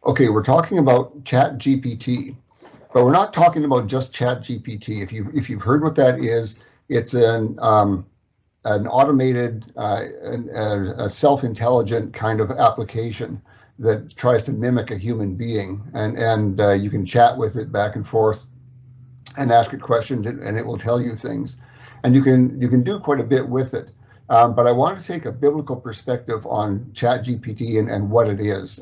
Okay, we're talking about ChatGPT, but we're not talking about just ChatGPT. If you've heard what that is, it's an automated, a self-intelligent kind of application that tries to mimic a human being, and you can chat with it back and forth and ask it questions, and it will tell you things, and you can do quite a bit with it. But I want to take a biblical perspective on ChatGPT and what it is,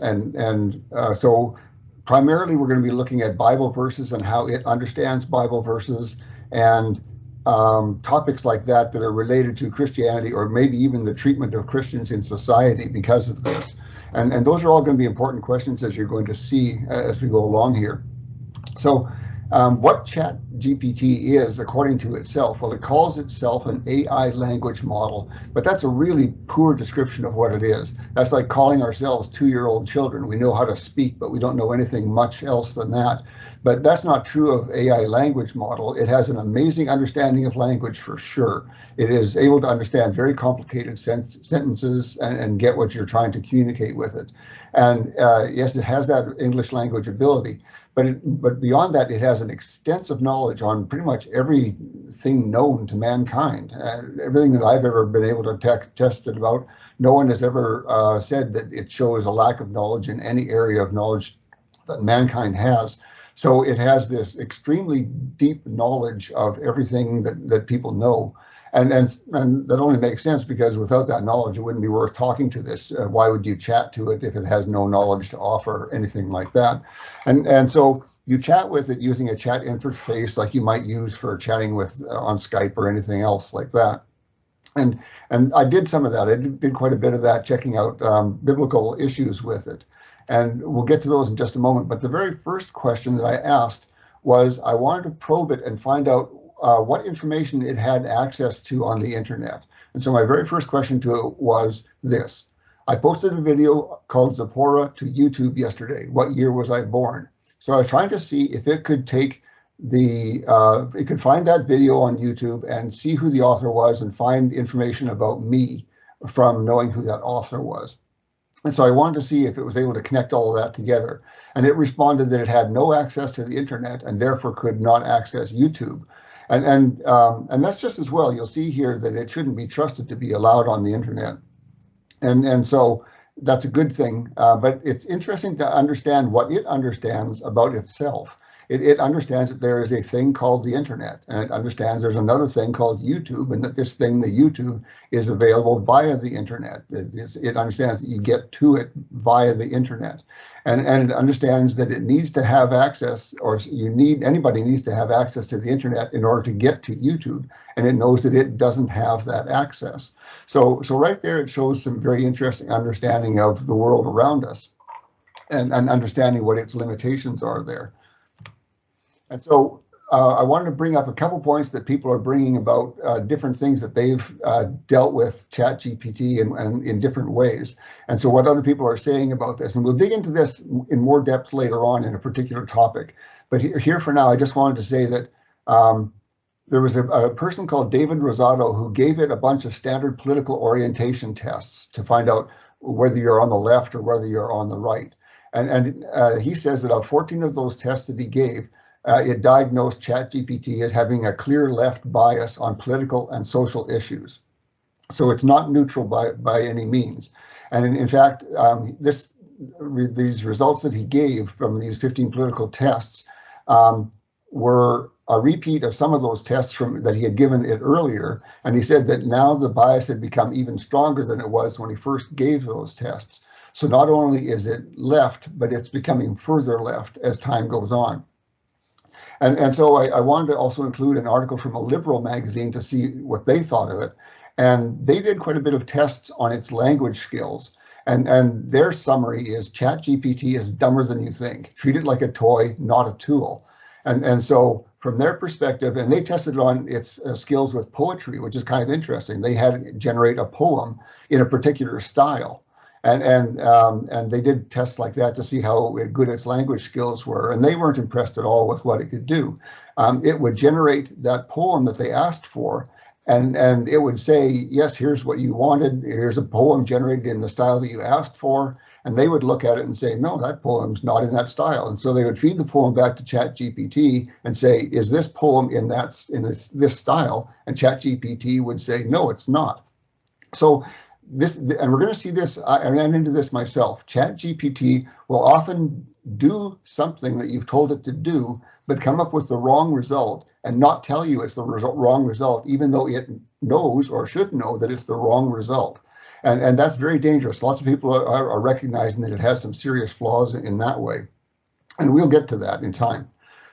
so primarily we're going to be looking at Bible verses and how it understands Bible verses, and topics like that that are related to Christianity, or maybe even the treatment of Christians in society because of this. And those are all going to be important questions, as you're going to see as we go along here. So what ChatGPT is, according to itself, well, it calls itself an AI language model, but that's a really poor description of what it is. That's like calling ourselves 2-year-old children. We know how to speak, but we don't know anything much else than that. But that's not true of AI language model. It has an amazing understanding of language for sure. It is able to understand very complicated sentences and get what you're trying to communicate with it. And yes, it has that English language ability. But beyond that, it has an extensive knowledge on pretty much everything known to mankind. Everything that I've ever been able to test it about, no one has ever said that it shows a lack of knowledge in any area of knowledge that mankind has. So it has this extremely deep knowledge of everything that people know. And that only makes sense, because without that knowledge, it wouldn't be worth talking to this. Why would you chat to it if it has no knowledge to offer, or anything like that? And so you chat with it using a chat interface like you might use for chatting with on Skype or anything else like that. And I did some of that. I did quite a bit of that, checking out biblical issues with it. And we'll get to those in just a moment. But the very first question that I asked was, I wanted to probe it and find out what information it had access to on the internet. And so my very first question to it was this: I posted a video called Zipporah to YouTube yesterday. What year was I born? So I was trying to see if it could take it could find that video on YouTube and see who the author was and find information about me from knowing who that author was. And so I wanted to see if it was able to connect all of that together. And it responded that it had no access to the internet and therefore could not access YouTube. And that's just as well. You'll see here that it shouldn't be trusted to be allowed on the internet. And so that's a good thing. But it's interesting to understand what it understands about itself. It understands that there is a thing called the internet, and it understands there's another thing called YouTube, and that this thing, the YouTube, is available via the internet. It understands that you get to it via the internet, and it understands that it needs to have access, or anybody needs to have access to the internet in order to get to YouTube, and it knows that it doesn't have that access. So right there, it shows some very interesting understanding of the world around us, and understanding what its limitations are there. And so I wanted to bring up a couple points that people are bringing about different things that they've dealt with ChatGPT and in different ways. And so what other people are saying about this. And we'll dig into this in more depth later on in a particular topic. But here for now, I just wanted to say that there was a person called David Rosado who gave it a bunch of standard political orientation tests to find out whether you're on the left or whether you're on the right. And he says that of 14 of those tests that he gave, it diagnosed ChatGPT as having a clear left bias on political and social issues. So it's not neutral by any means. And in fact, these results that he gave from these 15 political tests were a repeat of some of those tests that he had given it earlier. And he said that now the bias had become even stronger than it was when he first gave those tests. So not only is it left, but it's becoming further left as time goes on. And so I wanted to also include an article from a liberal magazine to see what they thought of it. And they did quite a bit of tests on its language skills. And their summary is ChatGPT is dumber than you think. Treat it like a toy, not a tool. And so from their perspective, and they tested on its skills with poetry, which is kind of interesting. They had it generate a poem in a particular style. And they did tests like that to see how good its language skills were, and they weren't impressed at all with what it could do. It would generate that poem that they asked for, and it would say, yes, here's what you wanted. Here's a poem generated in the style that you asked for, and they would look at it and say, no, that poem's not in that style. And so they would feed the poem back to ChatGPT and say, is this poem in this style? And ChatGPT would say, no, it's not. So this, and we're going to see this, I ran into this myself. ChatGPT will often do something that you've told it to do, but come up with the wrong result and not tell you it's the wrong result, even though it knows or should know that it's the wrong result. And that's very dangerous. Lots of people are recognizing that it has some serious flaws in that way. And we'll get to that in time.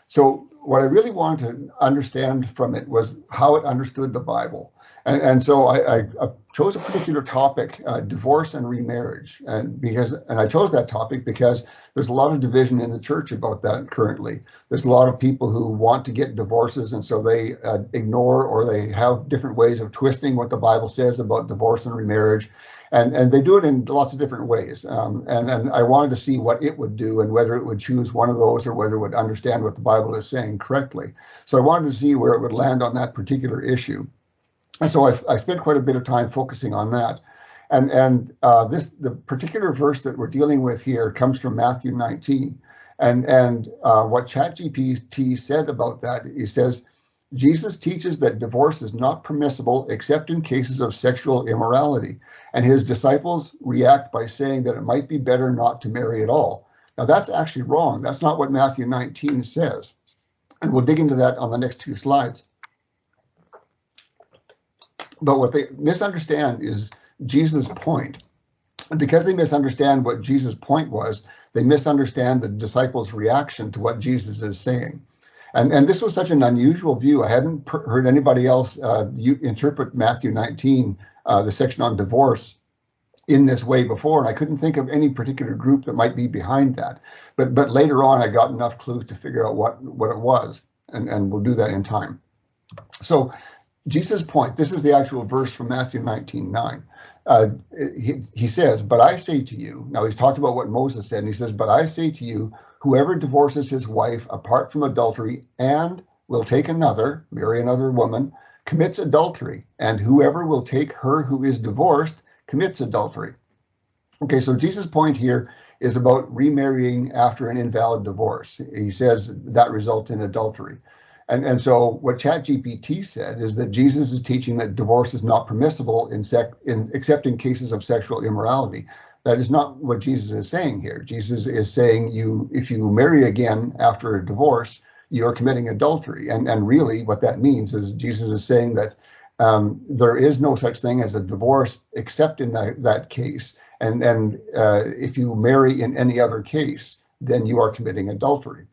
So what I really wanted to understand from it was how it understood the Bible. And so I chose a particular topic, divorce and remarriage. And I chose that topic because there's a lot of division in the church about that currently. There's a lot of people who want to get divorces, and so they ignore, or they have different ways of twisting what the Bible says about divorce and remarriage. And they do it in lots of different ways. And I wanted to see what it would do and whether it would choose one of those or whether it would understand what the Bible is saying correctly. So I wanted to see where it would land on that particular issue. And so I spent quite a bit of time focusing on that. And the particular verse that we're dealing with here comes from Matthew 19. And what ChatGPT said about that, he says, Jesus teaches that divorce is not permissible except in cases of sexual immorality. And his disciples react by saying that it might be better not to marry at all. Now, that's actually wrong. That's not what Matthew 19 says. And we'll dig into that on the next two slides. But what they misunderstand is Jesus' point. And because they misunderstand what Jesus' point was, they misunderstand the disciples' reaction to what Jesus is saying. And this was such an unusual view. I hadn't heard anybody else interpret Matthew 19, the section on divorce, in this way before. And I couldn't think of any particular group that might be behind that. But later on, I got enough clues to figure out what it was. And we'll do that in time. So Jesus' point, this is the actual verse from Matthew 19:9. He says, but I say to you, now he's talked about what Moses said, and he says, but I say to you, whoever divorces his wife apart from adultery and will take another, marry another woman, commits adultery, and whoever will take her who is divorced commits adultery. Okay, so Jesus' point here is about remarrying after an invalid divorce. He says that results in adultery. And so what ChatGPT said is that Jesus is teaching that divorce is not permissible except in cases of sexual immorality. That is not what Jesus is saying here. Jesus is saying if you marry again after a divorce, you're committing adultery. And really what that means is Jesus is saying that there is no such thing as a divorce except in that case. And if you marry in any other case, then you are committing adultery.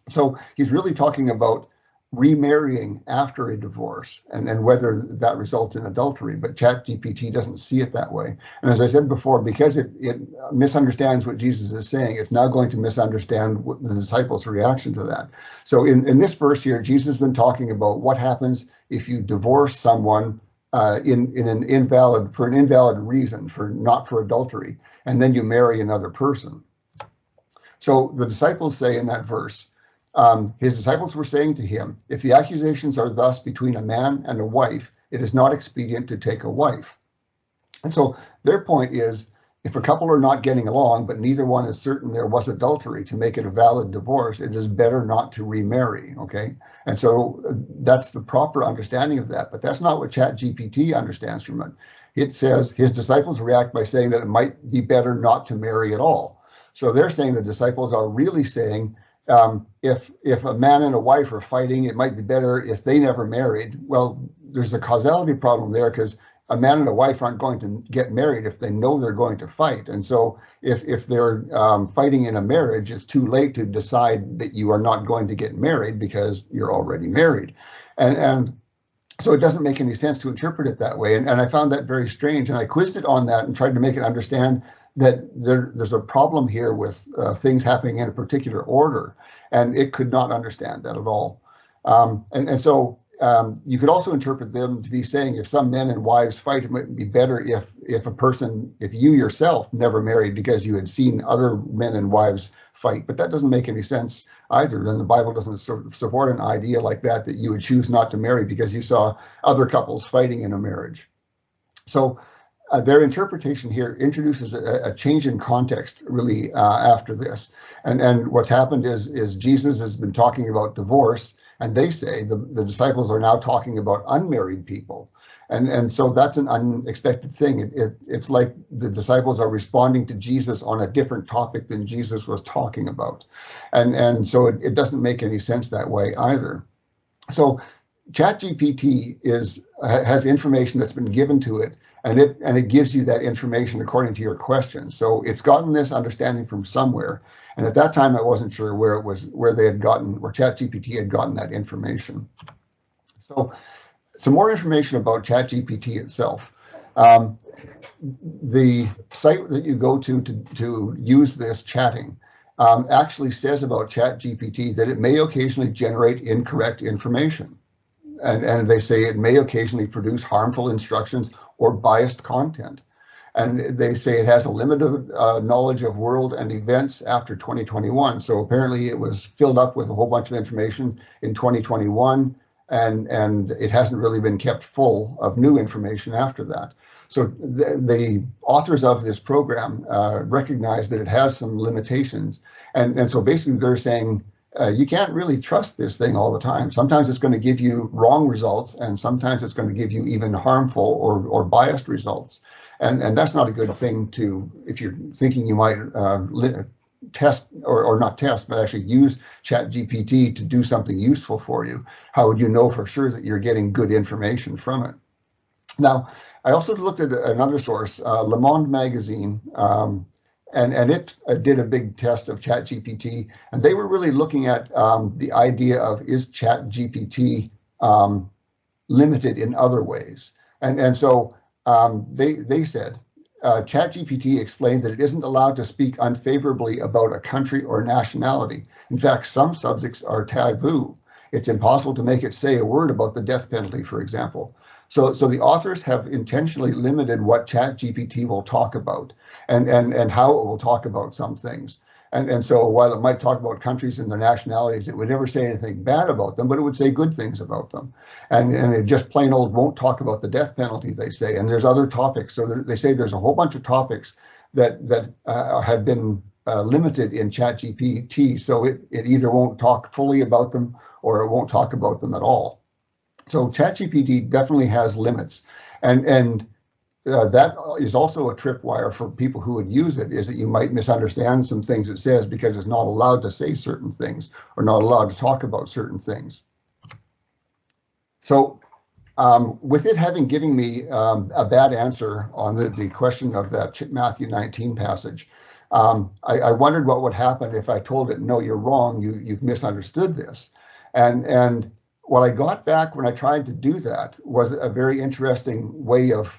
So he's really talking about remarrying after a divorce and whether that results in adultery, but ChatGPT doesn't see it that way. And as I said before, because it misunderstands what Jesus is saying, it's now going to misunderstand the disciples' reaction to that. So in this verse here, Jesus has been talking about what happens if you divorce someone for an invalid reason, not for adultery, and then you marry another person. So the disciples say in that verse, his disciples were saying to him, if the accusations are thus between a man and a wife, it is not expedient to take a wife. And so their point is, if a couple are not getting along, but neither one is certain there was adultery to make it a valid divorce, it is better not to remarry, okay? And so that's the proper understanding of that, but that's not what ChatGPT understands from it. It says his disciples react by saying that it might be better not to marry at all. So they're saying the disciples are really saying, if a man and a wife are fighting, it might be better if they never married. Well, there's a causality problem there because a man and a wife aren't going to get married if they know they're going to fight. And so if they're fighting in a marriage, it's too late to decide that you are not going to get married because you're already married. And so it doesn't make any sense to interpret it that way. And I found that very strange. And I quizzed it on that and tried to make it understand that there's a problem here with things happening in a particular order, and it could not understand that at all. So you could also interpret them to be saying if some men and wives fight, it might be better if you yourself never married because you had seen other men and wives fight. But that doesn't make any sense either. Then the Bible doesn't support an idea like that you would choose not to marry because you saw other couples fighting in a marriage. So their interpretation here introduces a change in context really after this. And what's happened is Jesus has been talking about divorce, and they say the disciples are now talking about unmarried people. And so that's an unexpected thing. It's like the disciples are responding to Jesus on a different topic than Jesus was talking about. And so it doesn't make any sense that way either. So ChatGPT has information that's been given to it, and it gives you that information according to your questions. So it's gotten this understanding from somewhere. And at that time, I wasn't sure where ChatGPT had gotten that information. So some more information about ChatGPT itself. The site that you go to use this chatting actually says about ChatGPT that it may occasionally generate incorrect information. And they say it may occasionally produce harmful instructions or biased content. And they say it has a limited knowledge of world and events after 2021. So apparently it was filled up with a whole bunch of information in 2021, and it hasn't really been kept full of new information after that. So the authors of this program recognize that it has some limitations. And so basically they're saying, you can't really trust this thing all the time. Sometimes it's going to give you wrong results, and sometimes it's going to give you even harmful or biased results. And that's not a good thing if you're thinking you might test or not test, but actually use ChatGPT to do something useful for you. How would you know for sure that you're getting good information from it? Now, I also looked at another source, Le Monde magazine, and it did a big test of ChatGPT, and they were really looking at the idea of, is ChatGPT limited in other ways? And so they said, ChatGPT explained that it isn't allowed to speak unfavorably about a country or nationality. In fact, some subjects are taboo. It's impossible to make it say a word about the death penalty, for example. So the authors have intentionally limited what ChatGPT will talk about and how it will talk about some things. And so while it might talk about countries and their nationalities, it would never say anything bad about them, but it would say good things about them. And it just plain old won't talk about the death penalty, they say. And there's other topics. So they say there's a whole bunch of topics that have been limited in ChatGPT. So it either won't talk fully about them or it won't talk about them at all. So ChatGPT definitely has limits, and that is also a tripwire for people who would use it, is that you might misunderstand some things it says because it's not allowed to say certain things or not allowed to talk about certain things. So with it having given me a bad answer on the question of that Matthew 19 passage, I wondered what would happen if I told it, no, you're wrong, you've misunderstood this. And what I got back when I tried to do that was a very interesting way of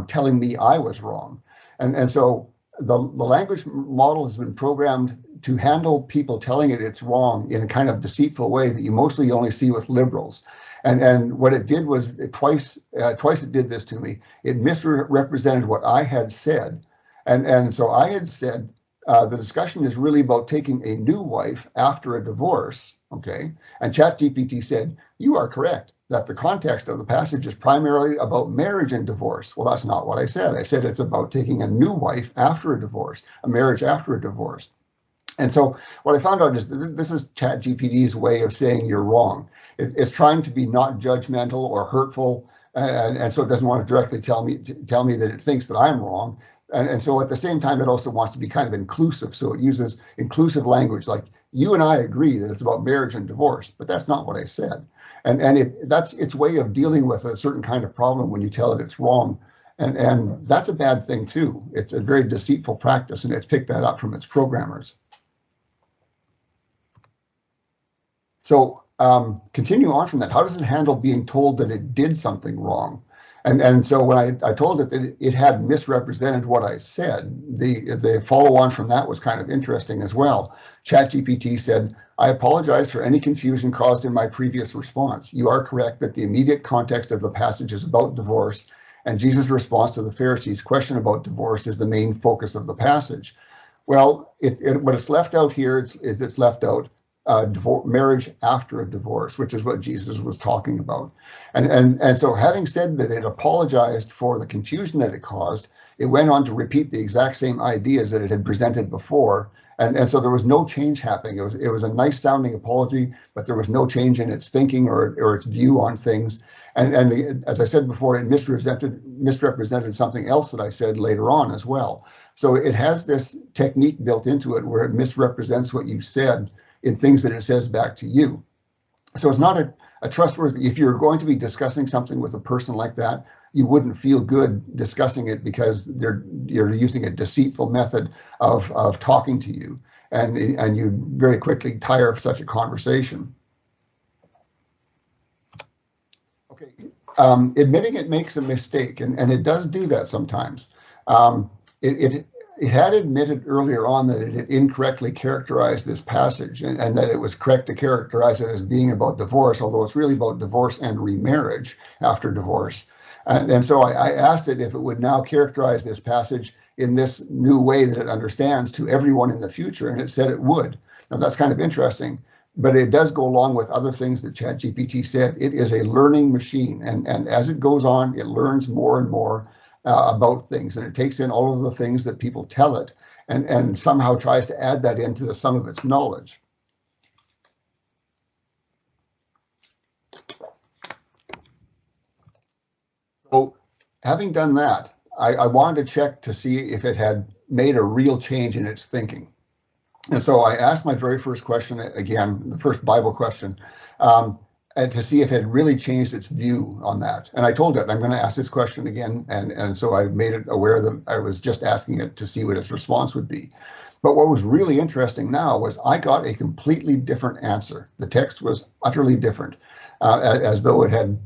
telling me I was wrong. And so the language model has been programmed to handle people telling it it's wrong in a kind of deceitful way that you mostly only see with liberals. And what it did was twice it did this to me. It misrepresented what I had said. And so I had said, the discussion is really about taking a new wife after a divorce, okay? And ChatGPT said, you are correct, that the context of the passage is primarily about marriage and divorce. Well, that's not what I said. I said it's about taking a new wife after a divorce, a marriage after a divorce. And so what I found out is this is ChatGPT's way of saying you're wrong. It's trying to be not judgmental or hurtful, and so it doesn't want to directly tell me that it thinks that I'm wrong. And so at the same time, it also wants to be kind of inclusive. So it uses inclusive language, like you and I agree that it's about marriage and divorce, but that's not what I said. And that's its way of dealing with a certain kind of problem when you tell it it's wrong. And that's a bad thing too. It's a very deceitful practice, and it's picked that up from its programmers. So continue on from that. How does it handle being told that it did something wrong? And so when I told it that it had misrepresented what I said, the follow on from that was kind of interesting as well. ChatGPT said, I apologize for any confusion caused in my previous response. You are correct that the immediate context of the passage is about divorce, and Jesus' response to the Pharisees' question about divorce is the main focus of the passage. Well, what it's left out here is it's left out marriage after a divorce, which is what Jesus was talking about. And so having said that it apologized for the confusion that it caused, it went on to repeat the exact same ideas that it had presented before. And so there was no change happening. It was a nice sounding apology, but there was no change in its thinking or its view on things. And as I said before, it misrepresented something else that I said later on as well. So it has this technique built into it where it misrepresents what you said in things that it says back to you. So it's not a trustworthy, if you're going to be discussing something with a person like that, you wouldn't feel good discussing it because you're using a deceitful method of talking to you, and you very quickly tire of such a conversation. Okay, admitting it makes a mistake, and it does do that sometimes. It had admitted earlier on that it had incorrectly characterized this passage, and that it was correct to characterize it as being about divorce, although it's really about divorce and remarriage after divorce. And so I asked it if it would now characterize this passage in this new way that it understands to everyone in the future, and it said it would. Now that's kind of interesting, but it does go along with other things that ChatGPT said. It is a learning machine, and as it goes on, it learns more and more about things, and it takes in all of the things that people tell it, and somehow tries to add that into the sum of its knowledge. So having done that, I wanted to check to see if it had made a real change in its thinking. And so I asked my very first question again, the first Bible question, and to see if it had really changed its view on that. And I told it, I'm going to ask this question again. And so I made it aware that I was just asking it to see what its response would be. But what was really interesting now was I got a completely different answer. The text was utterly different, as though it had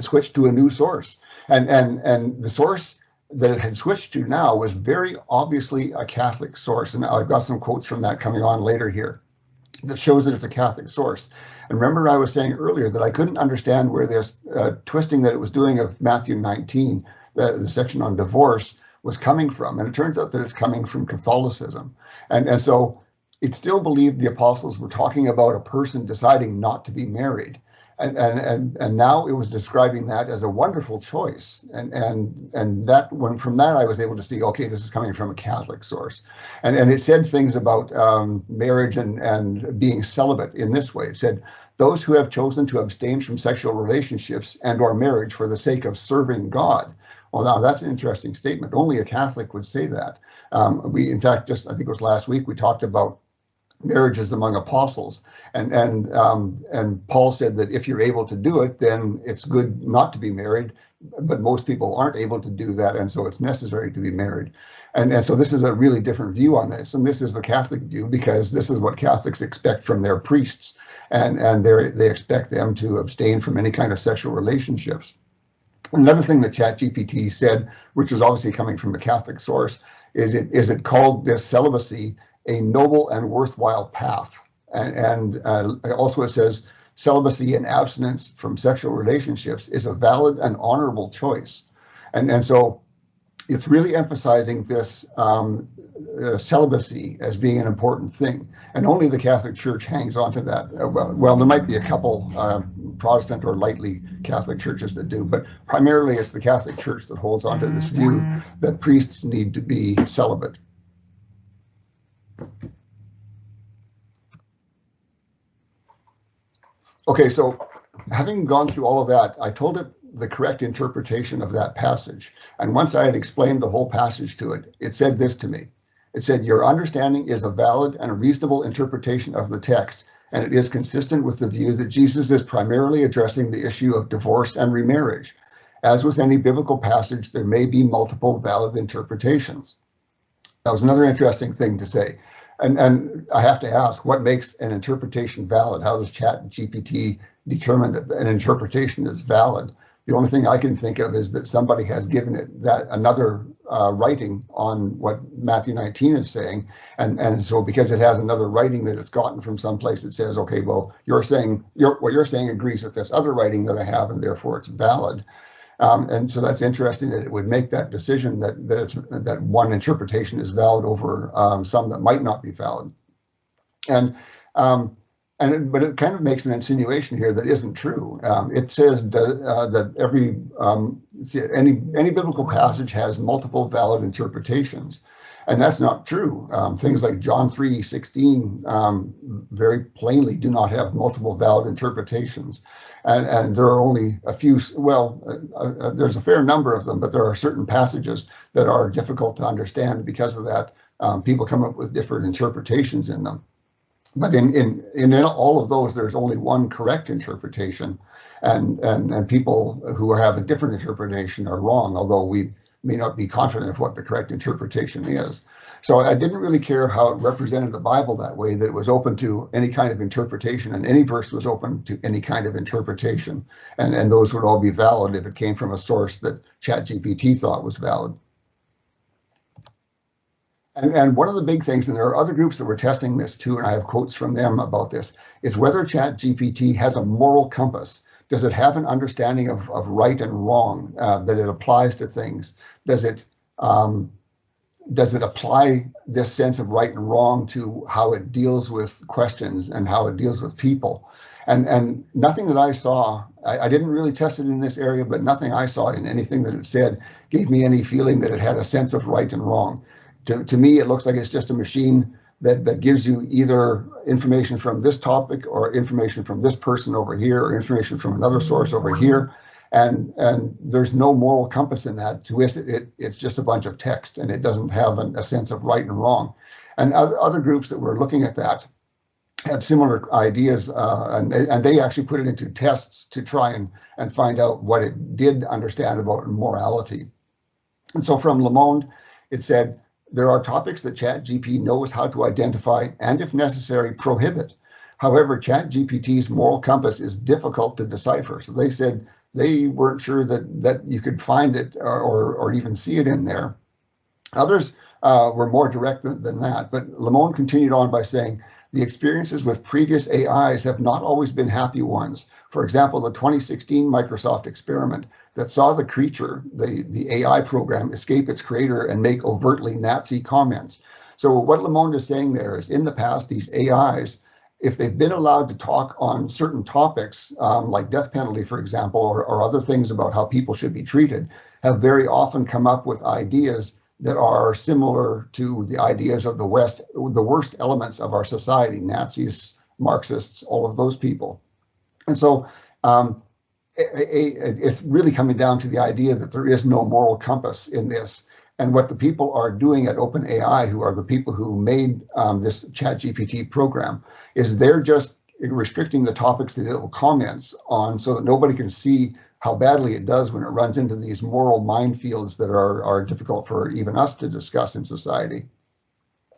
switched to a new source. And the source that it had switched to now was very obviously a Catholic source. And I've got some quotes from that coming on later here that shows that it's a Catholic source. And remember, I was saying earlier that I couldn't understand where this twisting that it was doing of Matthew 19, the section on divorce, was coming from. And it turns out that it's coming from Catholicism. And so it still believed the apostles were talking about a person deciding not to be married. And now it was describing that as a wonderful choice. And that when from that I was able to see, okay, this is coming from a Catholic source. And it said things about marriage and being celibate in this way. It said, those who have chosen to abstain from sexual relationships and or marriage for the sake of serving God. Well, now that's an interesting statement. Only a Catholic would say that. In fact, I think it was last week, we talked about marriages among apostles, and Paul said that if you're able to do it, then it's good not to be married, but most people aren't able to do that, and so it's necessary to be married. And so this is a really different view on this, and this is the Catholic view, because this is what Catholics expect from their priests, and they expect them to abstain from any kind of sexual relationships. Another thing that ChatGPT said, which is obviously coming from a Catholic source, is it called this celibacy a noble and worthwhile path. And also it says celibacy and abstinence from sexual relationships is a valid and honorable choice. And so it's really emphasizing this celibacy as being an important thing. And only the Catholic Church hangs on to that. Well, there might be a couple Protestant or lightly Catholic churches that do, but primarily it's the Catholic Church that holds on to this view that priests need to be celibate. Okay, so having gone through all of that, I told it the correct interpretation of that passage. And once I had explained the whole passage to it, it said this to me. It said, your understanding is a valid and a reasonable interpretation of the text, and it is consistent with the view that Jesus is primarily addressing the issue of divorce and remarriage. As with any biblical passage, there may be multiple valid interpretations. That was another interesting thing to say. And I have to ask, what makes an interpretation valid? How does ChatGPT determine that an interpretation is valid? The only thing I can think of is that somebody has given it that another writing on what Matthew 19 is saying. And so because it has another writing that it's gotten from someplace, it says, okay, well, what you're saying agrees with this other writing that I have, and therefore it's valid. And so that's interesting that it would make that decision that one interpretation is valid over some that might not be valid. And but it kind of makes an insinuation here that isn't true. It says that any biblical passage has multiple valid interpretations, and that's not true. Things like John 3:16 very plainly do not have multiple valid interpretations, and there are only a few. Well, there's a fair number of them, but there are certain passages that are difficult to understand because of that. People come up with different interpretations in them. But in all of those, there's only one correct interpretation, and people who have a different interpretation are wrong, although we may not be confident of what the correct interpretation is. So I didn't really care how it represented the Bible that way, that it was open to any kind of interpretation, and any verse was open to any kind of interpretation, and those would all be valid if it came from a source that ChatGPT thought was valid. And one of the big things, and there are other groups that were testing this too, and I have quotes from them about this, is whether ChatGPT has a moral compass. Does it have an understanding of right and wrong that it applies to things? Does it apply this sense of right and wrong to how it deals with questions and how it deals with people? And nothing that I saw, I didn't really test it in this area, but nothing I saw in anything that it said gave me any feeling that it had a sense of right and wrong. To me, it looks like it's just a machine that gives you either information from this topic or information from this person over here or information from another source over here. And there's no moral compass in that. To us, it's just a bunch of text, and it doesn't have a sense of right and wrong. And other groups that were looking at that had similar ideas, and they actually put it into tests to try and find out what it did understand about morality. And so from Le Monde, it said, there are topics that ChatGPT knows how to identify and, if necessary, prohibit. However, ChatGPT's moral compass is difficult to decipher. So they said they weren't sure that you could find it or even see it in there. Others were more direct than that. But Le Monde continued on by saying, the experiences with previous AIs have not always been happy ones. For example, the 2016 Microsoft experiment that saw the creature, the AI program, escape its creator and make overtly Nazi comments. So what Le Monde is saying there is, in the past, these AIs, if they've been allowed to talk on certain topics, like death penalty, for example, or other things about how people should be treated, have very often come up with ideas that are similar to the ideas of the West, the worst elements of our society, Nazis, Marxists, all of those people. And so it's really coming down to the idea that there is no moral compass in this. And what the people are doing at OpenAI, who are the people who made this ChatGPT program, is they're just restricting the topics that it will comment on so that nobody can see how badly it does when it runs into these moral minefields that are difficult for even us to discuss in society.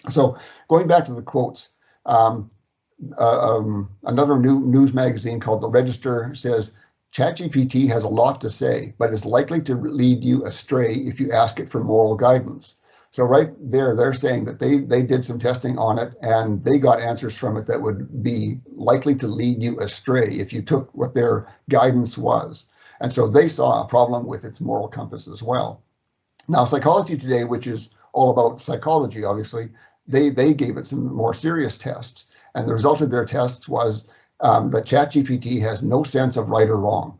So going back to the quotes, another news magazine called The Register says, ChatGPT has a lot to say, but is likely to lead you astray if you ask it for moral guidance. So right there, they're saying that they did some testing on it and they got answers from it that would be likely to lead you astray if you took what their guidance was. And so they saw a problem with its moral compass as well. Now, Psychology Today, which is all about psychology, obviously, they gave it some more serious tests. And the result of their tests was that ChatGPT has no sense of right or wrong,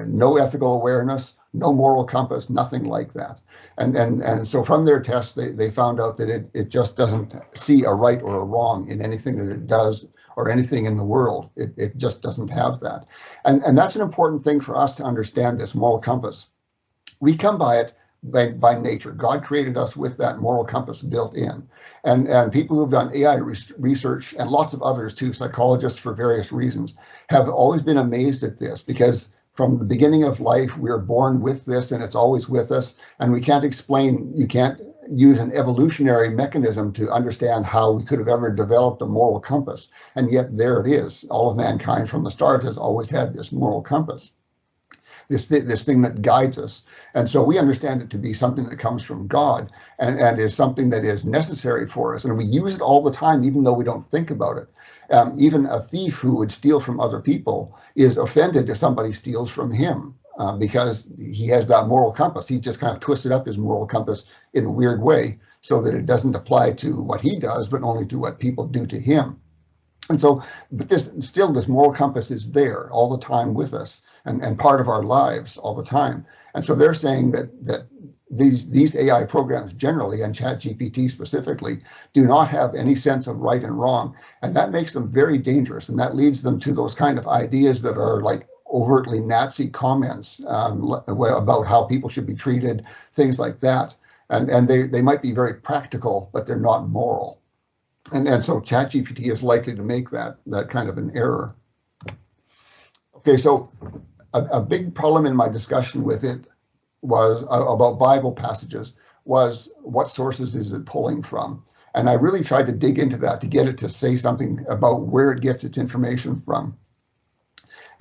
no ethical awareness, no moral compass, nothing like that. And so from their tests, they found out that it just doesn't see a right or a wrong in anything that it does or anything in the world. It just doesn't have that. And that's an important thing for us to understand, this moral compass. We come by it by nature. God created us with that moral compass built in. And people who've done AI research, and lots of others too, psychologists for various reasons, have always been amazed at this, because from the beginning of life, we're born with this and it's always with us. And we can't explain, you can't use an evolutionary mechanism to understand how we could have ever developed a moral compass. And yet there it is. All of mankind from the start has always had this moral compass, this thing that guides us. And so we understand it to be something that comes from God and is something that is necessary for us. And we use it all the time, even though we don't think about it. Even a thief who would steal from other people is offended if somebody steals from him because he has that moral compass. He just kind of twisted up his moral compass in a weird way so that it doesn't apply to what he does, but only to what people do to him. And so, but this moral compass is there all the time with us, and part of our lives all the time. And so they're saying that these AI programs generally, and ChatGPT specifically, do not have any sense of right and wrong, and that makes them very dangerous. And that leads them to those kind of ideas that are like overtly Nazi comments about how people should be treated, things like that. And they might be very practical, but they're not moral. And so ChatGPT is likely to make that kind of an error. Okay, so a big problem in my discussion with it was about Bible passages was what sources is it pulling from? And I really tried to dig into that to get it to say something about where it gets its information from.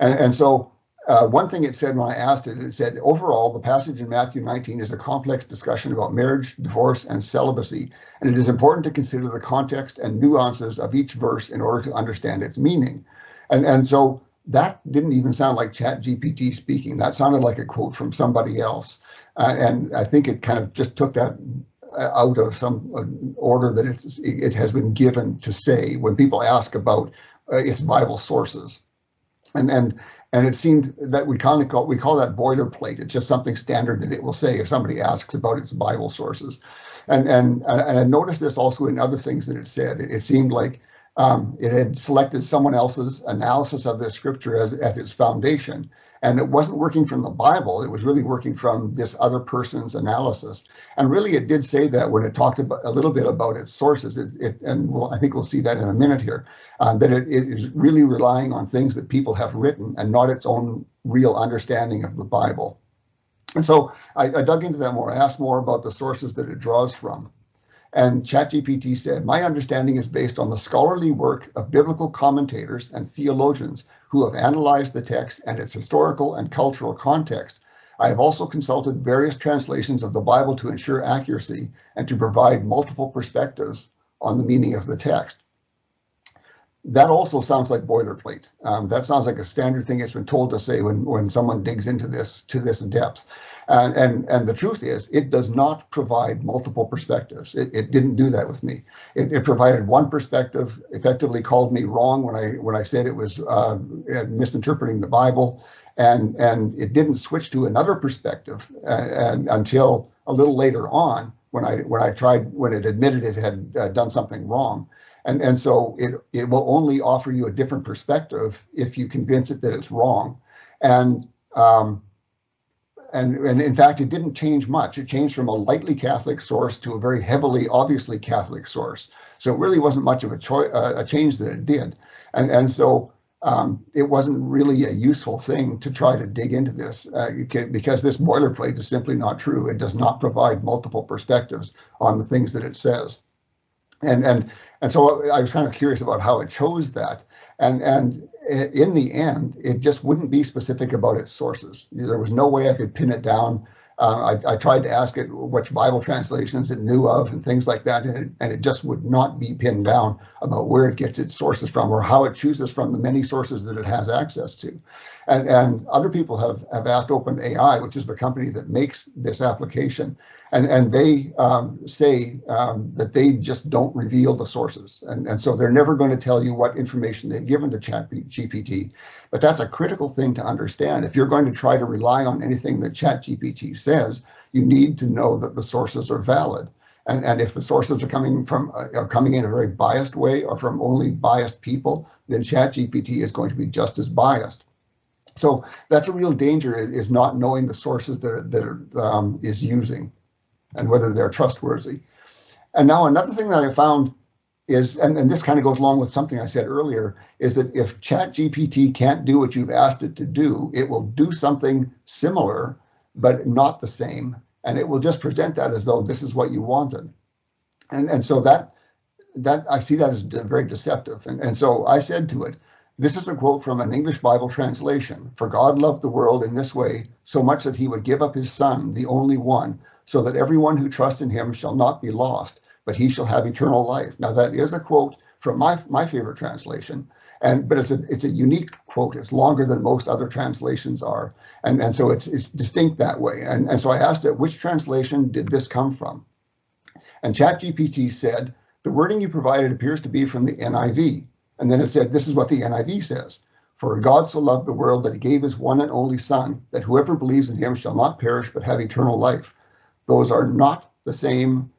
And so one thing it said when I asked it, it said, overall, the passage in Matthew 19 is a complex discussion about marriage, divorce, and celibacy, and it is important to consider the context and nuances of each verse in order to understand its meaning. And so that didn't even sound like ChatGPT speaking. That sounded like a quote from somebody else. And I think it kind of just took that out of some order that it has been given to say when people ask about its Bible sources. And it seemed that we call that boilerplate. It's just something standard that it will say if somebody asks about its Bible sources. And I noticed this also in other things that it said. It seemed like it had selected someone else's analysis of the scripture as its foundation. And it wasn't working from the Bible. It was really working from this other person's analysis. And really, it did say that when it talked about a little bit about its sources. I think we'll see that in a minute here, that it is really relying on things that people have written and not its own real understanding of the Bible. And so I dug into that more. I asked more about the sources that it draws from. And ChatGPT said, my understanding is based on the scholarly work of biblical commentators and theologians who have analyzed the text and its historical and cultural context. I have also consulted various translations of the Bible to ensure accuracy and to provide multiple perspectives on the meaning of the text. That also sounds like boilerplate. That sounds like a standard thing it's been told to say when someone digs into this to this depth. And the truth is, it does not provide multiple perspectives. It didn't do that with me. It provided one perspective, effectively called me wrong when I said it was misinterpreting the Bible, and it didn't switch to another perspective until a little later on when it admitted it had done something wrong. And so it will only offer you a different perspective if you convince it that it's wrong. And in fact, it didn't change much. It changed from a lightly Catholic source to a very heavily, obviously Catholic source. So it really wasn't much of a change that it did. And so it wasn't really a useful thing to try to dig into this because this boilerplate is simply not true. It does not provide multiple perspectives on the things that it says. And so I was kind of curious about how it chose that. And in the end, it just wouldn't be specific about its sources. There was no way I could pin it down. I tried to ask it which Bible translations it knew of and things like that, and it just would not be pinned down about where it gets its sources from or how it chooses from the many sources that it has access to. And other people have asked OpenAI, which is the company that makes this application, and they say that they just don't reveal the sources. And so they're never going to tell you what information they've given to ChatGPT. But that's a critical thing to understand. If you're going to try to rely on anything that ChatGPT says, you need to know that the sources are valid. And if the sources are coming in a very biased way or from only biased people, then ChatGPT is going to be just as biased. So that's a real danger, is not knowing the sources that is using and whether they're trustworthy. And now another thing that I found is, and this kind of goes along with something I said earlier, is that if ChatGPT can't do what you've asked it to do, it will do something similar, but not the same. And it will just present that as though this is what you wanted. And so that I see that as very deceptive. And so I said to it, this is a quote from an English Bible translation. For God loved the world in this way, so much that he would give up his son, the only one, so that everyone who trusts in him shall not be lost, but he shall have eternal life. Now that is a quote from my favorite translation, but it's a unique quote. It's longer than most other translations are, and so it's distinct that way. And so I asked it, which translation did this come from? And ChatGPT said, the wording you provided appears to be from the NIV. And then it said, this is what the NIV says. For God so loved the world that he gave his one and only Son, that whoever believes in him shall not perish but have eternal life. Those are not the same.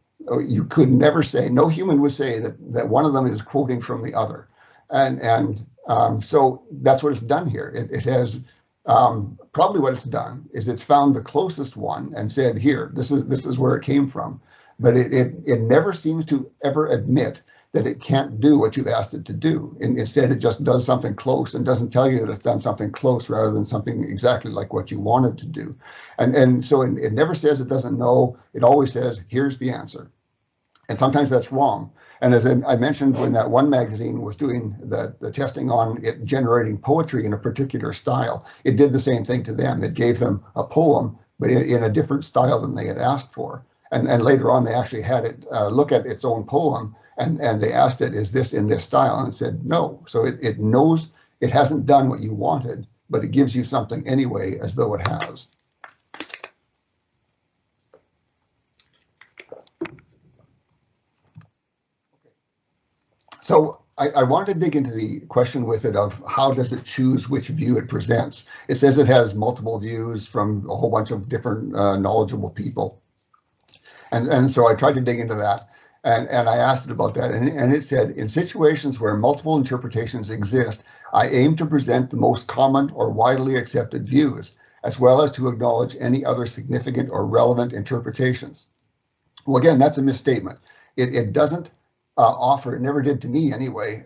You could never say, no human would say that one of them is quoting from the other. And so that's what it's done here. It has probably what it's done is it's found the closest one and said, here, this is where it came from. But it never seems to ever admit that it can't do what you've asked it to do. And instead, it just does something close and doesn't tell you that it's done something close rather than something exactly like what you wanted to do. And so it never says it doesn't know. It always says, here's the answer. And sometimes that's wrong. And as I mentioned, when that one magazine was doing the testing on it generating poetry in a particular style, it did the same thing to them. It gave them a poem, but in a different style than they had asked for. And later on, they actually had it look at its own poem, and they asked it, is this in this style? And it said no. So it knows it hasn't done what you wanted, but it gives you something anyway, as though it has. So I want to dig into the question with it of how does it choose which view it presents. It says it has multiple views from a whole bunch of different knowledgeable people. And so I tried to dig into that, and I asked it about that, and it said, in situations where multiple interpretations exist, I aim to present the most common or widely accepted views, as well as to acknowledge any other significant or relevant interpretations. Well, again, that's a misstatement. It doesn't offer, it never did to me anyway,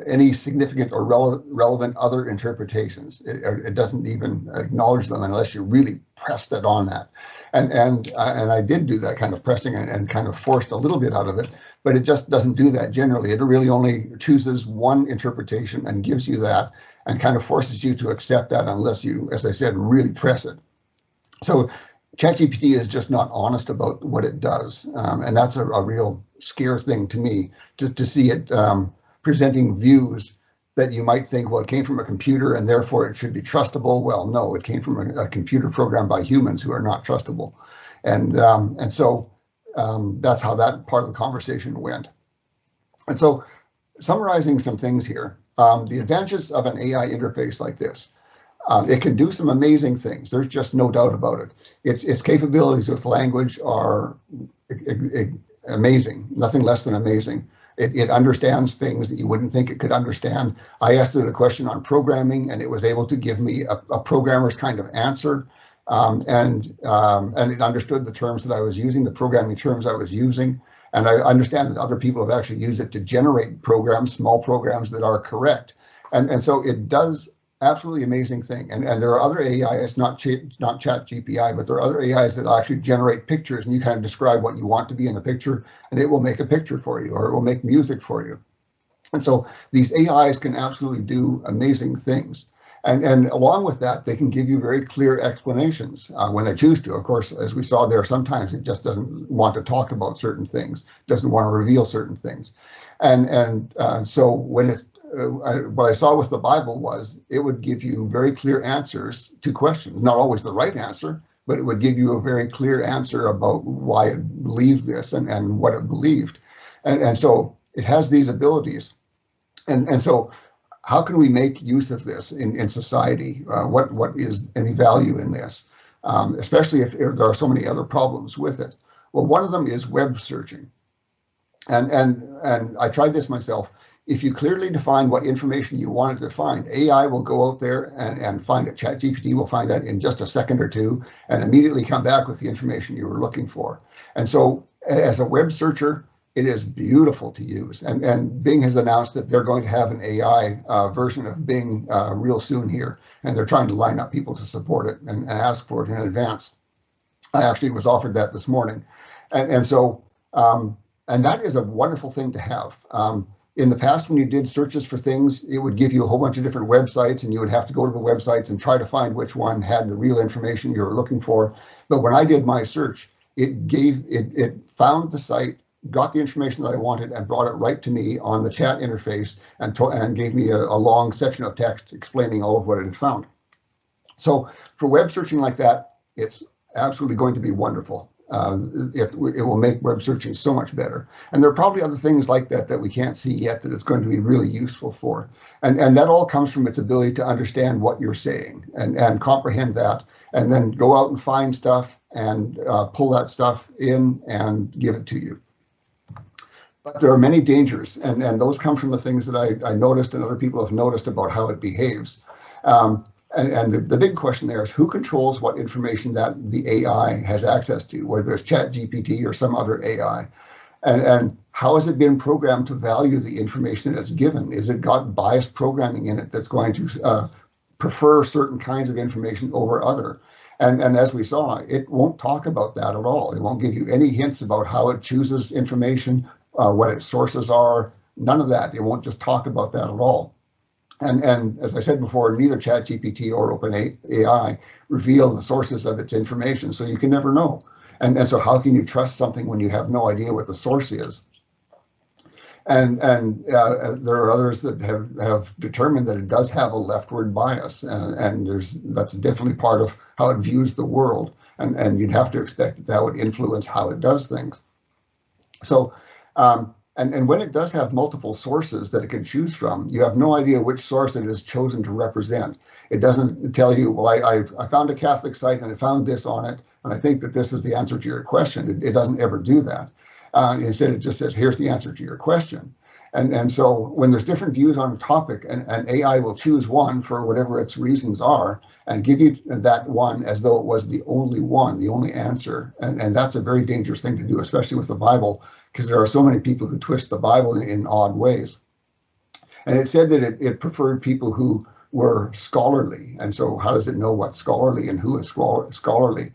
any significant or relevant other interpretations. It doesn't even acknowledge them unless you really pressed it on that. And I did do that kind of pressing and kind of forced a little bit out of it, but it just doesn't do that generally. It really only chooses one interpretation and gives you that and kind of forces you to accept that unless you, as I said, really press it. So ChatGPT is just not honest about what it does. And that's a real scare thing to me, to see it presenting views that you might think, well, it came from a computer and therefore it should be trustable. Well, no, it came from a computer programmed by humans who are not trustable. And so that's how that part of the conversation went. And so summarizing some things here, the advantages of an AI interface like this. It can do some amazing things. There's just no doubt about it. Its capabilities with language are amazing, nothing less than amazing. It understands things that you wouldn't think it could understand. I asked it a question on programming, and it was able to give me a programmer's kind of answer. And it understood the terms that I was using, the programming terms I was using. And I understand that other people have actually used it to generate programs, small programs that are correct. And so it does absolutely amazing thing. And there are other AIs, not ChatGPT, but there are other AIs that actually generate pictures, and you kind of describe what you want to be in the picture, and it will make a picture for you, or it will make music for you. And so these AIs can absolutely do amazing things. And along with that, they can give you very clear explanations when they choose to. Of course, as we saw there, sometimes it just doesn't want to talk about certain things, doesn't want to reveal certain things. And so when it what I saw with the Bible was it would give you very clear answers to questions, not always the right answer, but it would give you a very clear answer about why it believed this and what it believed. And so it has these abilities. And so how can we make use of this in society? What is any value in this, especially if there are so many other problems with it? Well, one of them is web searching. And I tried this myself. If you clearly define what information you wanted to find, AI will go out there and find it. ChatGPT will find that in just a second or two and immediately come back with the information you were looking for. And so as a web searcher, it is beautiful to use. And Bing has announced that they're going to have an AI version of Bing real soon here. And they're trying to line up people to support it and ask for it in advance. I actually was offered that this morning. And so that is a wonderful thing to have. In the past, when you did searches for things, it would give you a whole bunch of different websites, and you would have to go to the websites and try to find which one had the real information you were looking for. But when I did my search, it found the site, got the information that I wanted, and brought it right to me on the chat interface and gave me a long section of text explaining all of what it had found. So for web searching like that, it's absolutely going to be wonderful. it will make web searching so much better. And there are probably other things like that that we can't see yet that it's going to be really useful for. And that all comes from its ability to understand what you're saying and comprehend that, and then go out and find stuff and pull that stuff in and give it to you. But there are many dangers, and those come from the things that I noticed and other people have noticed about how it behaves. And the big question there is who controls what information that the AI has access to, whether it's ChatGPT or some other AI. And how has it been programmed to value the information that it's given? Is it got biased programming in it that's going to prefer certain kinds of information over other? And as we saw, it won't talk about that at all. It won't give you any hints about how it chooses information, what its sources are, none of that. It won't just talk about that at all. And as I said before, neither ChatGPT or OpenAI reveal the sources of its information, so you can never know. And so how can you trust something when you have no idea what the source is? And there are others that have determined that it does have a leftward bias, and that's definitely part of how it views the world. And you'd have to expect that would influence how it does things. So, and when it does have multiple sources that it can choose from, you have no idea which source it has chosen to represent. It doesn't tell you, well, I found a Catholic site and I found this on it, and I think that this is the answer to your question. It doesn't ever do that. Instead, it just says, here's the answer to your question. And so when there's different views on a topic, and AI will choose one for whatever its reasons are, and give you that one as though it was the only one, the only answer. And that's a very dangerous thing to do, especially with the Bible, because there are so many people who twist the Bible in odd ways. And it said that it preferred people who were scholarly. And so how does it know what's scholarly and who is scholarly?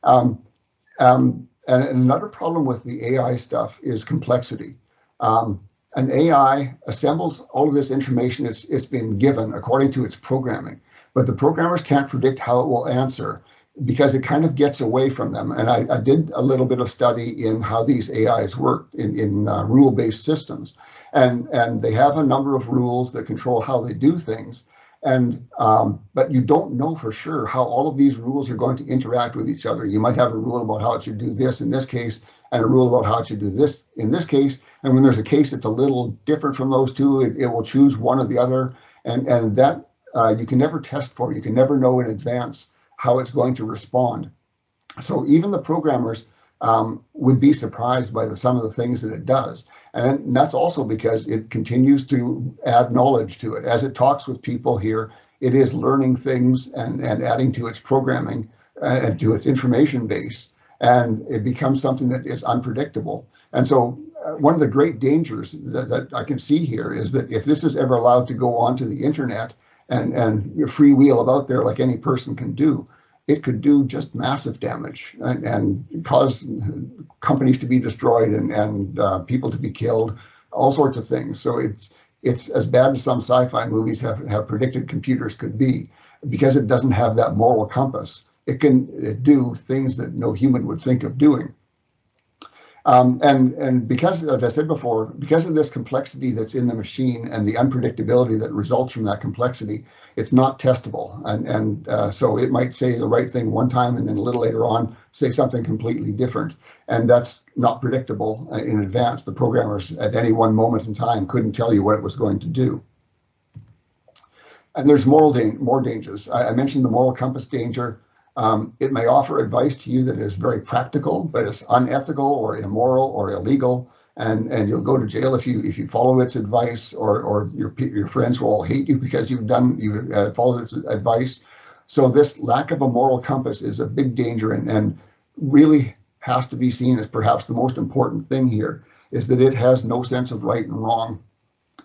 And another problem with the AI stuff is complexity. An AI assembles all of this information it's been given according to its programming, but the programmers can't predict how it will answer because it kind of gets away from them. And I did a little bit of study in how these AIs work in rule-based systems, and they have a number of rules that control how they do things. And but you don't know for sure how all of these rules are going to interact with each other. You might have a rule about how it should do this in this case, and a rule about how it should do this in this case. And when there's a case that's a little different from those two, it will choose one or the other. And that you can never test for. You can never know in advance how it's going to respond. So even the programmers would be surprised by some of the things that it does. And that's also because it continues to add knowledge to it. As it talks with people here, it is learning things and adding to its programming and to its information base. And it becomes something that is unpredictable. And so one of the great dangers that I can see here is that if this is ever allowed to go onto the internet and freewheel about there like any person can do, it could do just massive damage and cause companies to be destroyed and people to be killed, all sorts of things. So it's as bad as some sci-fi movies have predicted computers could be, because it doesn't have that moral compass. It can do things that no human would think of doing. And because, as I said before, because of this complexity that's in the machine and the unpredictability that results from that complexity, it's not testable. And so it might say the right thing one time and then a little later on say something completely different. And that's not predictable in advance. The programmers at any one moment in time couldn't tell you what it was going to do. And there's more dangers. I mentioned the moral compass danger. It may offer advice to you that is very practical, but it's unethical or immoral or illegal, and you'll go to jail if you follow its advice, or your friends will all hate you because you've followed its advice. So this lack of a moral compass is a big danger, and really has to be seen as perhaps the most important thing here, is that it has no sense of right and wrong,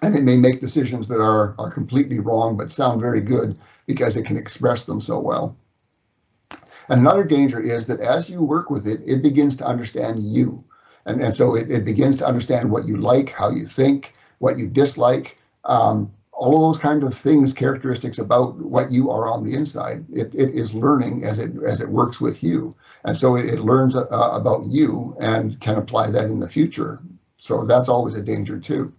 and it may make decisions that are completely wrong but sound very good because it can express them so well. And another danger is that as you work with it, it begins to understand you. And so it begins to understand what you like, how you think, what you dislike, all of those kind of things, characteristics about what you are on the inside. It is learning as it works with you. And so it learns about you and can apply that in the future. So that's always a danger too.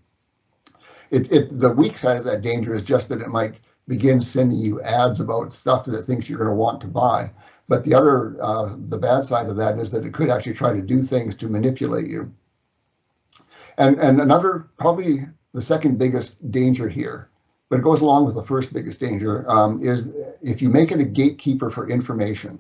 The weak side of that danger is just that it might begin sending you ads about stuff that it thinks you're going to want to buy. But the bad side of that is that it could actually try to do things to manipulate you. And another, probably the second biggest danger here, but it goes along with the first biggest danger, is if you make it a gatekeeper for information.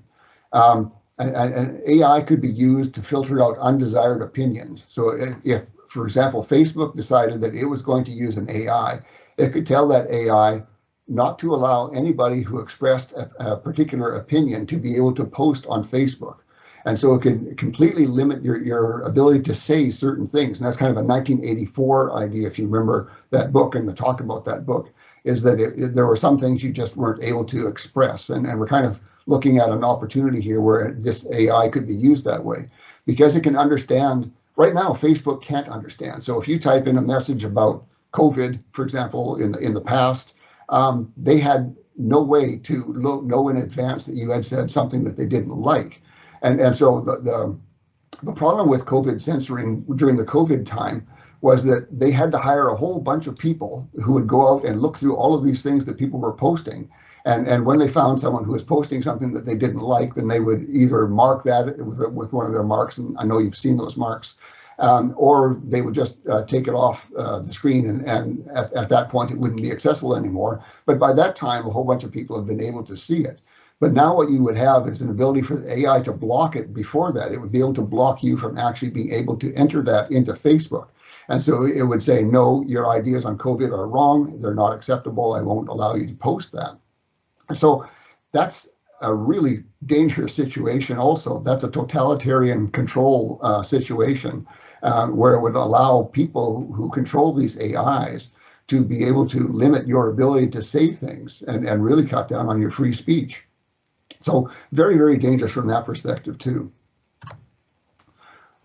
And AI could be used to filter out undesired opinions. So if, for example, Facebook decided that it was going to use an AI, it could tell that AI not to allow anybody who expressed a particular opinion to be able to post on Facebook. And so it can completely limit your ability to say certain things. And that's kind of a 1984 idea, if you remember that book and the talk about that book, is that there were some things you just weren't able to express. And we're kind of looking at an opportunity here where this AI could be used that way, because it can understand. Right now, Facebook can't understand. So if you type in a message about COVID, for example, in the past, they had no way to know in advance that you had said something that they didn't like. And so the problem with COVID censoring during the COVID time was that they had to hire a whole bunch of people who would go out and look through all of these things that people were posting. And when they found someone who was posting something that they didn't like, then they would either mark that with one of their marks, and I know you've seen those marks, or they would just take it off the screen, and at that point it wouldn't be accessible anymore. But by that time, a whole bunch of people have been able to see it. But now what you would have is an ability for the AI to block it before that. It would be able to block you from actually being able to enter that into Facebook. And so it would say, no, your ideas on COVID are wrong. They're not acceptable. I won't allow you to post that. So that's a really dangerous situation also. That's a totalitarian control situation where it would allow people who control these AIs to be able to limit your ability to say things and really cut down on your free speech. So very, very dangerous from that perspective too.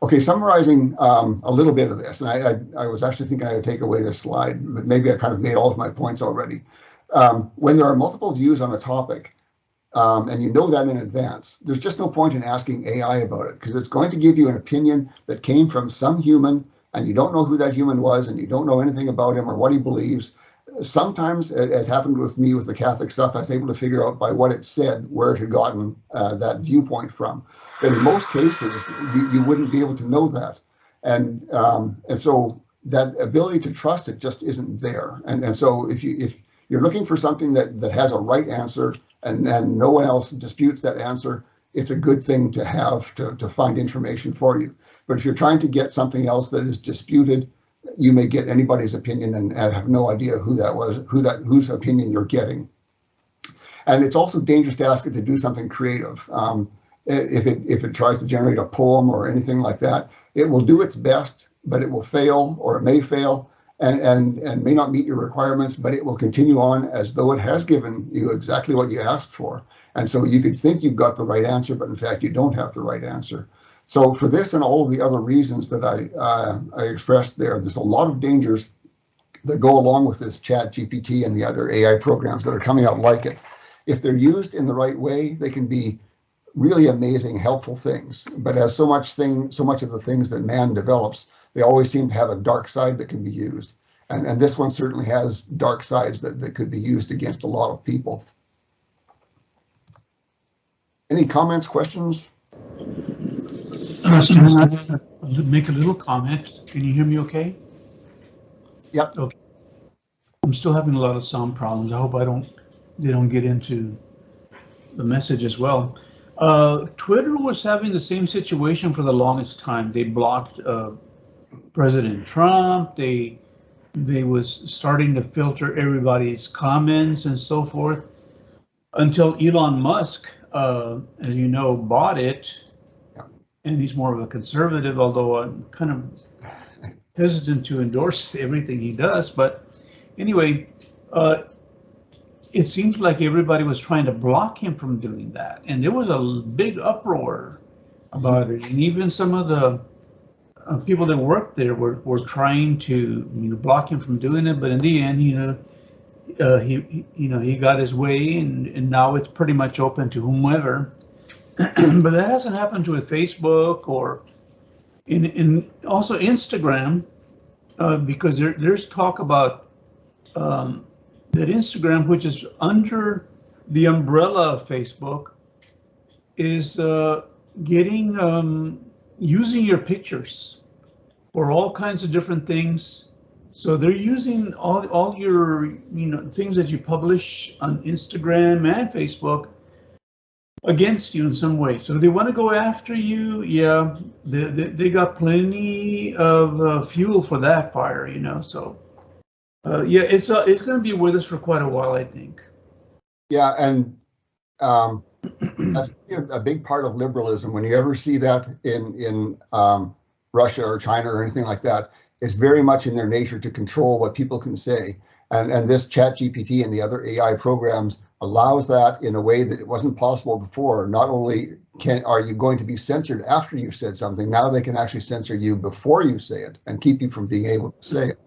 Okay, summarizing a little bit of this, and I was actually thinking I would take away this slide, but maybe I kind of made all of my points already. When there are multiple views on a topic, and you know that in advance, there's just no point in asking AI about it, because it's going to give you an opinion that came from some human, and you don't know who that human was, and you don't know anything about him or what he believes. Sometimes, as happened with me with the Catholic stuff, I was able to figure out by what it said where it had gotten that viewpoint from. But in most cases, you wouldn't be able to know that. And so that ability to trust it just isn't there. And so if you're looking for something that has a right answer and no one else disputes that answer, it's a good thing to have to find information for you. But if you're trying to get something else that is disputed, you may get anybody's opinion and have no idea who that was, whose opinion you're getting. And it's also dangerous to ask it to do something creative. If it tries to generate a poem or anything like that, it will do its best, but it will fail, or it may fail, and may not meet your requirements, but it will continue on as though it has given you exactly what you asked for. And so you could think you've got the right answer, but in fact you don't have the right answer. So for this and all of the other reasons that I expressed there's a lot of dangers that go along with this ChatGPT and the other AI programs that are coming out like it. If they're used in the right way, they can be really amazing, helpful things. But as so much of the things that man develops, they always seem to have a dark side that can be used. And this one certainly has dark sides that could be used against a lot of people. Any comments, questions? Stan, I want to make a little comment. Can you hear me okay? Yep. Okay. I'm still having a lot of sound problems. I hope they don't get into the message as well. Twitter was having the same situation for the longest time. They blocked President Trump. They was starting to filter everybody's comments and so forth until Elon Musk, as you know, bought it. And he's more of a conservative, although I'm kind of hesitant to endorse everything he does. But anyway, it seems like everybody was trying to block him from doing that. And there was a big uproar about it. And even some of the people that worked there were trying to block him from doing it. But in the end, he got his way, and now it's pretty much open to whomever. But that hasn't happened with Facebook or in also Instagram, because there's talk about that Instagram, which is under the umbrella of Facebook, is getting using your pictures for all kinds of different things. So they're using all your things that you publish on Instagram and Facebook against you in some way. So if they want to go after you, yeah, they got plenty of fuel for that fire, So yeah, it's going to be with us for quite a while, I think. Yeah, and that's a big part of liberalism. When you ever see that in Russia or China or anything like that, it's very much in their nature to control what people can say. And this ChatGPT and the other AI programs allows that in a way that it wasn't possible before. Not only are you going to be censored after you said something, now they can actually censor you before you say it and keep you from being able to say it.